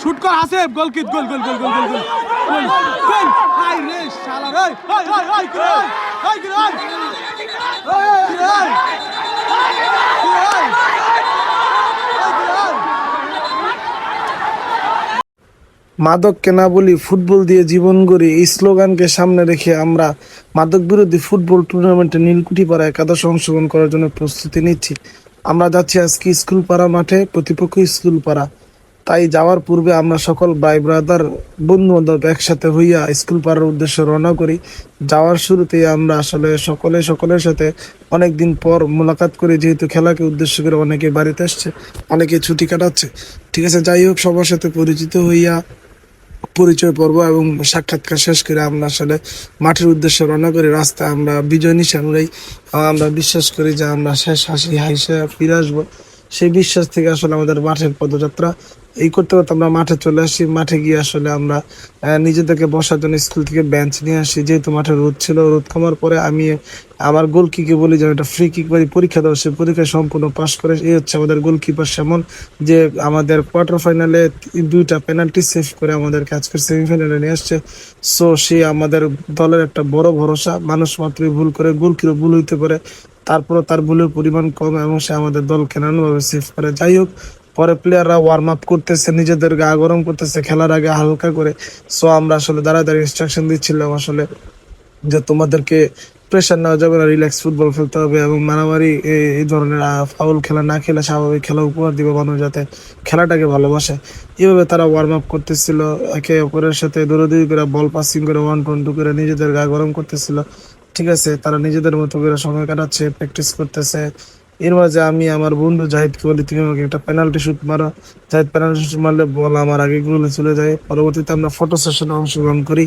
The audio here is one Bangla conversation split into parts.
শুট কর হাসেব, গোল কিক, গোল গোল গোল গোল গোল গোল গোল গোল। হাই রে শালা রে, হাই হাই হাই কি রে, হাই কি রে, হাই কি রে, কি রে, হাই কি রে। মাদককে না বলি ফুটবল দিয়ে জীবন গড়ি, এই স্লোগানকে সামনে রেখে আমরা মাদক বিরোধী ফুটবল টুর্নামেন্টে নীলকুঠি পাড়া একাদশ অংশগ্রহণ করার জন্য প্রস্তুতি নিচ্ছি। আমরা যাচ্ছি আজকে স্কুল পাড়া মাঠে, প্রতিপক্ষ স্কুল পাড়া। তাই যাওয়ার পূর্বে আমরা সকল ভাই ব্রাদার বন্ধু বান্ধব একসাথে হইয়া স্কুল পাড়ার উদ্দেশ্যে রওনা করি। যাওয়ার শুরুতেই আমরা আসলে সকলের সাথে অনেকদিন পর মোলাকাত করি, যেহেতু খেলাকে উদ্দেশ্য করে অনেকে বাড়িতে আসছে, অনেকে ছুটি কাটাচ্ছে। ঠিক আছে, যাই হোক, সবার সাথে পরিচিত হইয়া পরিচয় পর্ব এবং সাক্ষাৎকার শেষ করে আমরা আসলে মাঠের উদ্দেশ্যে রওনা করি। রাস্তায় আমরা বিজয় নিশান উড়াই। আমরা বিশ্বাস করি যে আমরা শেষ হাসি হাসি ফিরে আসবো। সেই বিশ্বাস থেকে আসলে আমাদের মাঠের পদযাত্রা এই করতে করতে আমরা মাঠে চলে আসি। মাঠে গিয়ে আসলে আমরা নিজেদেরকে বসার জন্য স্কুল থেকে বেঞ্চ নিয়ে আসি, যেহেতু মাঠে রোদ ছিল। রোদ কমার পরে আমি আমার গোলকিকে বলি যে একটা ফ্রি কিক বাড়ি পরীক্ষা দেওয়া, সেই পরীক্ষায় সম্পূর্ণ পাশ করে এই হচ্ছে আমাদের গোলকিপার সেমন, যে আমাদের কোয়ার্টার ফাইনালে 2টা পেনাল্টি সেভ করে আমাদেরকে আজকের সেমিফাইনালে নিয়ে আসছে। সো সে আমাদের দলের একটা বড় ভরসা। মানুষ মাত্রই ভুল করে, গোলকিরও ভুল হইতে পারে, তারপরও তার ভুলের পরিমাণ কম এবং সে আমাদের দলকে নানানভাবে সেভ করে। যাই হোক, পরে প্লেয়াররা ওয়ার্ম আপ করতেছে, নিজেদের গা গরম করতেছে খেলার আগে হালকা করে। সো আমরা আসলে দাঁড়ায় ইনস্ট্রাকশন দিচ্ছিলাম আসলে যে তোমাদেরকে প্রেশার নেওয়া যাবে না, রিল্যাক্স ফুটবল খেলতে হবে এবং মারামারি এই ধরনের ফাউল খেলা না খেলে স্বাভাবিক খেলা উপহার দিবে মানুষ, যাতে খেলাটাকে ভালোবাসে। এইভাবে তারা ওয়ার্ম আপ করতেছিল, একে অপরের সাথে দৌড়াদৌড়ি করে, বল পাসিং করে, 1-2 করে নিজেদের গা গরম করতেছিল। ঠিক আছে, তারা নিজেদের মতো করে সময় কাটাচ্ছে, প্র্যাকটিস করতেছে। এর মাঝে আমি আমার বন্ধু জাহিদকে বলি, তুমি আমাকে একটা পেনাল্টি শুট মারো। জাহিদ পেনাল্টি শুট মারলে বল আমার আগে গোলে চলে যায়। পরবর্তীতে আমরা ফটো সেশনে অংশগ্রহণ করি।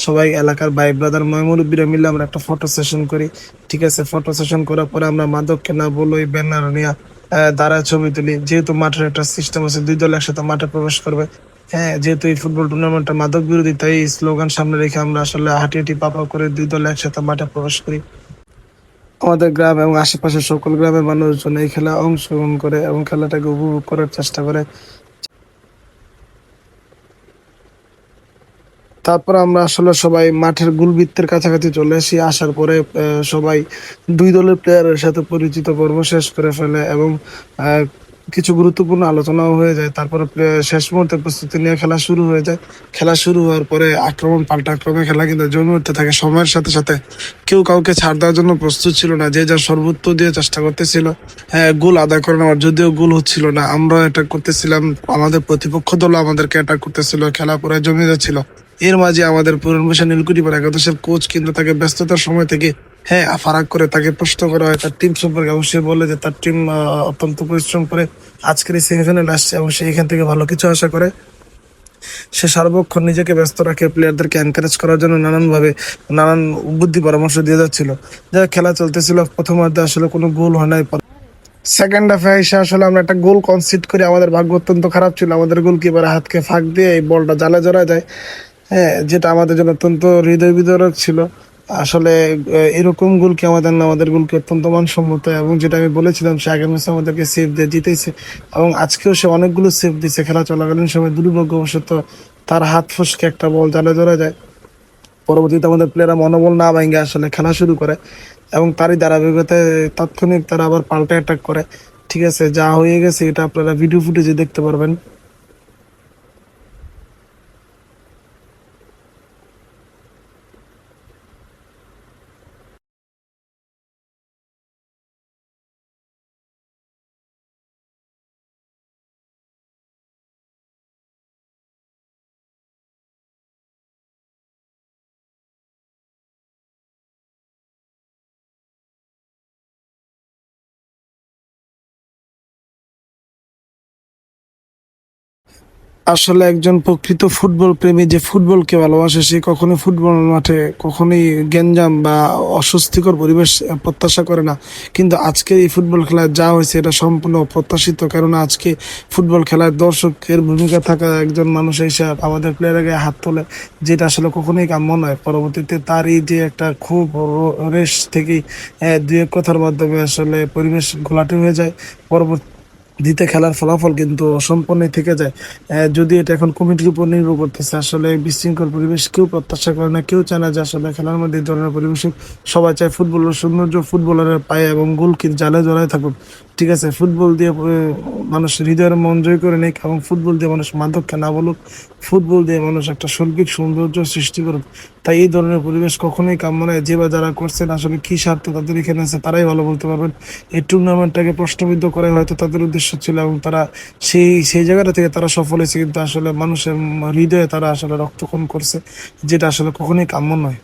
সবাই এলাকার ভাই ব্রাদার মুরব্বীরা মিলে আমরা একটা ফটো সেশন করি। ঠিক আছে, ফটো সেশন করার পরে আমরা মাদককে না বলো এই ব্যানার নিয়ে দাঁড়ায় ছবি তুলি। যেহেতু মাঠের একটা সিস্টেম আছে, 2 দল একসাথে মাঠে প্রবেশ করবে। হ্যাঁ, যেহেতু এই ফুটবল টুর্নামেন্টটা মাদক বিরোধী, তাই এই স্লোগান সামনে রেখে আমরা আসলে হাঁটি হাঁটি পাপা করে 2 দল একসাথে মাঠে প্রবেশ করি। আমাদের গ্রাম এবং আশেপাশের সকল গ্রামের মানুষজন এই খেলা অংশগ্রহণ করে এবং খেলাটাকে উপভোগ করার চেষ্টা করে। তারপর আমরা আসলে সবাই মাঠের গোলবৃত্তের কাছাকাছি চলে আসি। আসার পরে সবাই 2 দলের প্লেয়ারের সাথে পরিচিত পর্ব শেষ করে ফেলে এবং আহ, কিছু গুরুত্বপূর্ণ আলোচনাও হয়ে যায়। তারপরে শেষ মুহূর্তে প্রস্তুতি নিয়ে খেলা শুরু হয়ে যায়। খেলা শুরু হওয়ার পরে আক্রমণ পাল্টা আক্রমণে খেলা কিন্তু জমে উঠতে থাকে। সময়ের সাথে সাথে কেউ কাউকে ছাড় দেওয়ার জন্য প্রস্তুত ছিল না, যে যার সর্বোচ্চ দিয়ে চেষ্টা করতেছিল হ্যাঁ গোল আদায় করে নেওয়ার। যদিও গোল হচ্ছিল না, আমরা অ্যাটাক করতেছিলাম, আমাদের প্রতিপক্ষ দল আমাদেরকে অ্যাটাক করতেছিল, খেলা পুরো জমে যাচ্ছিল। এর মাঝে আমাদের পুরনবাসা নীলকুঠি পাড়া একাদশের কোচ কিন্তু তাকে ব্যস্ততার সময় থেকে হ্যাঁ ফারাক করে তাকে প্রশ্ন করা হয় তার টিম সম্পর্কে, এবং সে বলে যে তার টিম অত্যন্ত পরিশ্রম করে আজকের এই সেমিফাইনালে আসছে এবং সে এখান থেকে ভালো কিছু আশা করে। সে সার্বক্ষণ নিজেকে ব্যস্ত রাখে, প্লেয়ারদেরকে এনকারেজ করার জন্য নানান বুদ্ধি পরামর্শ দিয়ে যাচ্ছিল। যা খেলা চলতেছিল, প্রথমার্ধে আসলে কোনো গোল হয় নাই। সেকেন্ড হাফে এসে আসলে আমরা একটা গোল কনসিড করি। আমাদের ভাগ্য অত্যন্ত খারাপ ছিল, আমাদের গোলকিপারের হাতকে ফাঁক দিয়ে এই বলটা জালে জড়া যায়। হ্যাঁ, যেটা আমাদের জন্য অত্যন্ত হৃদয় বিদারক ছিল। আসলে এরকম গোল কি আমাদের না, আমাদের গোলকি অত্যন্ত মানসম্মত এবং যেটা আমি বলেছিলাম, সে আগের ম্যাচে আমাদেরকে সেভ দিয়ে জিতেছে এবং আজকেও সে অনেকগুলো সেভ দিচ্ছে। খেলা চলাকালীন সময় দুর্ভাগ্যবশত তার হাত ফসকে একটা বল জালে ধরা যায়। পরবর্তীতে আমাদের প্লেয়াররা মনোবল না ভেঙে আসলে খেলা শুরু করে এবং তারই ধারাবাহিকতায় তাৎক্ষণিক তারা আবার পাল্টা অ্যাটাক করে। ঠিক আছে, যা হয়ে গেছে এটা আপনারা ভিডিও ফুটেজে দেখতে পারবেন। আসলে একজন প্রকৃত ফুটবল প্রেমী যে ফুটবলকে ভালোবাসে, সে কখনোই ফুটবল মাঠে কখনোই গ্যাঞ্জাম বা অস্বস্তিকর পরিবেশ প্রত্যাশা করে না। কিন্তু আজকে এই ফুটবল খেলায় যা হয়েছে এটা সম্পূর্ণ অপ্রত্যাশিত, কারণ আজকে ফুটবল খেলায় দর্শকের ভূমিকা থাকা একজন মানুষ এসে আমাদের প্লেয়ারের গায়ে হাত তোলে, যেটা আসলে কখনোই কাম্য নয়। পরবর্তীতে তারই যে একটা খুব রেস থেকেই 2-1 কথার মাধ্যমে আসলে পরিবেশ ঘোলাটে হয়ে যায়। পরবর্তী দিতে খেলার ফলাফল কিন্তু অসম্পূর্ণই থেকে যায়। যদি এটা এখন কমিটির উপর নির্ভর করতেছে, আসলে বিশৃঙ্খল পরিবেশ কেউ প্রত্যাশা করে না, কেউ চায় না যে আসলে খেলার মধ্যে এই ধরনের পরিবেশ হোক। সবাই চায় ফুটবলের সৌন্দর্য ফুটবলারের পায়ে এবং গোলকির জালে জড়ায় থাকুক। ঠিক আছে, ফুটবল দিয়ে মানুষ হৃদয়ের মন জয় করে নিক এবং ফুটবল দিয়ে মানুষ মাদককে না বলুক, ফুটবল দিয়ে মানুষ একটা শৈল্পিক সৌন্দর্য সৃষ্টি করুক। তাই এই ধরনের পরিবেশ কখনোই কাম্য নয়। যে বা যারা করছেন আসলে কি স্বার্থে তাদের এখানে আছে তারাই ভালো বলতে পারবেন। এই টুর্নামেন্টটাকে প্রশ্নবিদ্ধ করে হয়তো তাদের উদ্দেশ্য ছিল এবং তারা সেই জায়গাটা থেকে তারা সফল হয়েছে, কিন্তু আসলে মানুষের হৃদয়ে তারা আসলে রক্তক্ষরণ করছে, যেটা আসলে কখনোই কাম্য নয়।